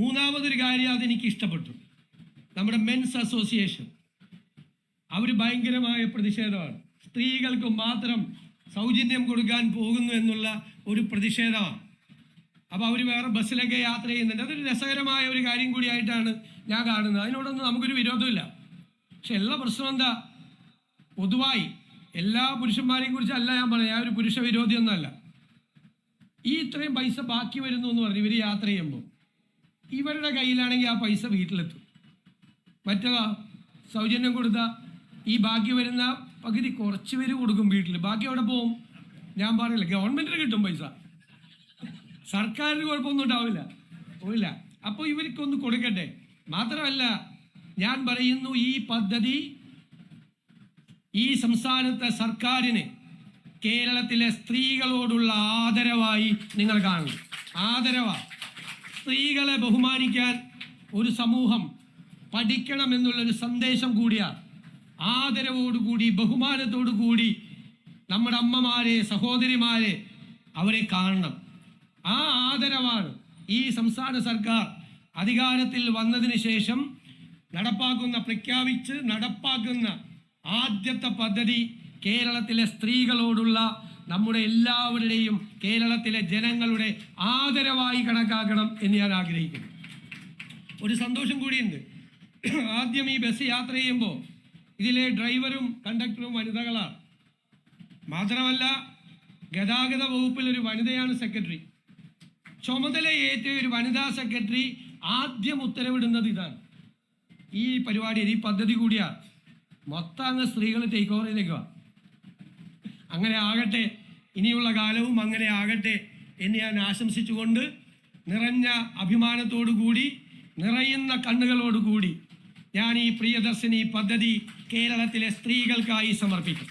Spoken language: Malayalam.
മൂന്നാമതൊരു കാര്യം അതെനിക്ക് ഇഷ്ടപ്പെട്ടു. നമ്മുടെ മെൻസ് അസോസിയേഷൻ അവർ ഭയങ്കരമായ പ്രതിഷേധമാണ്. സ്ത്രീകൾക്ക് മാത്രം സൗജന്യം കൊടുക്കാൻ പോകുന്നു എന്നുള്ള ഒരു പ്രതിഷേധമാണ്. അപ്പോൾ അവർ വേറെ ബസ്സിലൊക്കെ യാത്ര ചെയ്യുന്നുണ്ട്. അതൊരു രസകരമായ ഒരു കാര്യം കൂടിയായിട്ടാണ് ഞാൻ കാണുന്നത്. അതിനോടൊന്നും നമുക്കൊരു വിരോധമില്ല. പക്ഷെ എല്ലാ പ്രശ്നം എന്താ, പൊതുവായി എല്ലാ പുരുഷന്മാരെയും കുറിച്ചല്ല ഞാൻ പറയാം, ഞാൻ ഒരു പുരുഷ വിരോധിയൊന്നുമല്ല. ഈ ഇത്രയും പൈസ ബാക്കി വരുന്നു എന്ന് പറഞ്ഞു ഇവർ യാത്ര ചെയ്യുമ്പോൾ ഇവരുടെ കയ്യിലാണെങ്കിൽ ആ പൈസ വീട്ടിലെത്തും. മറ്റേതാ സൗജന്യം കൊടുത്താൽ ഈ ബാക്കി വരുന്ന പകുതി കുറച്ച് പേര് കൊടുക്കും വീട്ടിൽ, ബാക്കി അവിടെ പോവും. ഞാൻ പറയില്ല, ഗവൺമെൻറ്റിന് കിട്ടും പൈസ, സർക്കാരിന് കുഴപ്പമൊന്നും ഉണ്ടാവില്ല, പോയില്ല. അപ്പോൾ ഇവർക്കൊന്ന് കൊടുക്കട്ടെ. മാത്രമല്ല ഞാൻ പറയുന്നു, ഈ പദ്ധതി ഈ സംസ്ഥാനത്തെ സർക്കാരിന് കേരളത്തിലെ സ്ത്രീകളോടുള്ള ആദരവായി നിങ്ങൾ കാണണം. ആദരവാണ്. സ്ത്രീകളെ ബഹുമാനിക്കാൻ ഒരു സമൂഹം പഠിക്കണമെന്നുള്ളൊരു സന്ദേശം കൂടിയാണ്. ആദരവോടുകൂടി ബഹുമാനത്തോടു കൂടി നമ്മുടെ അമ്മമാരെ സഹോദരിമാരെ അവരെ കാണണം. ആ ആദരവാണ് ഈ സംസ്ഥാന സർക്കാർ അധികാരത്തിൽ വന്നതിന് ശേഷം പ്രഖ്യാപിച്ച് നടപ്പാക്കുന്ന ആദ്യത്തെ പദ്ധതി കേരളത്തിലെ സ്ത്രീകളോടുള്ള നമ്മുടെ എല്ലാവരുടെയും കേരളത്തിലെ ജനങ്ങളുടെ ആദരവായി കണക്കാക്കണം എന്ന് ഞാൻ ആഗ്രഹിക്കുന്നു. ഒരു സന്തോഷം കൂടിയുണ്ട്. ആദ്യം ഈ ബസ് യാത്ര ചെയ്യുമ്പോൾ ഇതിലെ ഡ്രൈവറും കണ്ടക്ടറും വനിതകളാണ്. മാത്രമല്ല ഗതാഗത വകുപ്പിൽ ഒരു വനിതയാണ് സെക്രട്ടറി. ചുമതലയേറ്റ ഒരു വനിതാ സെക്രട്ടറി ആദ്യം ഉത്തരവിടുന്നത് ഇതാണ്. ഈ പരിപാടി ഈ പദ്ധതി കൂടിയാണ്. മൊത്തം അങ്ങ് സ്ത്രീകൾ ടേക്ക് ഓവറിലേക്ക് വാ. അങ്ങനെ ആകട്ടെ, ഇനിയുള്ള കാലവും അങ്ങനെ ആകട്ടെ എന്ന് ഞാൻ ആശംസിച്ചുകൊണ്ട് നിറഞ്ഞ അഭിമാനത്തോടുകൂടി നിറയുന്ന കണ്ണുകളോടുകൂടി ഞാൻ ഈ പ്രിയദർശിനി പദ്ധതി കേരളത്തിലെ സ്ത്രീകൾക്കായി സമർപ്പിക്കും.